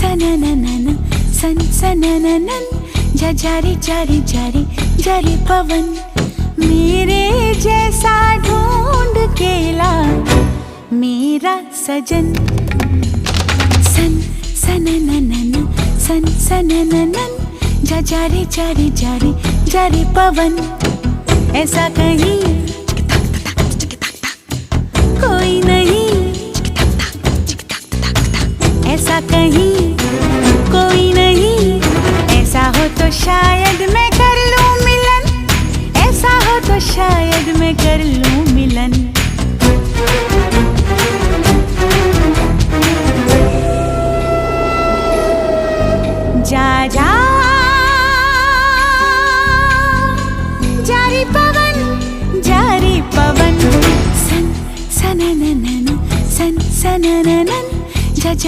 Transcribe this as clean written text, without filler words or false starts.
सनननन सन सनननन जारी जारी जारी जारी पवन मेरे जैसा ढूंढ के ला मेरा सजन। सन सनननन सन सनननन जारी जारी जारी जारी पवन ऐसा कहीं कोई नहीं, ऐसा कहीं कोई नहीं। ऐसा हो तो शायद मैं कर लूं मिलन, ऐसा हो तो शायद मैं कर लूं मिलन। जा जा जारी पवन सन सनननन सन सनननन जारी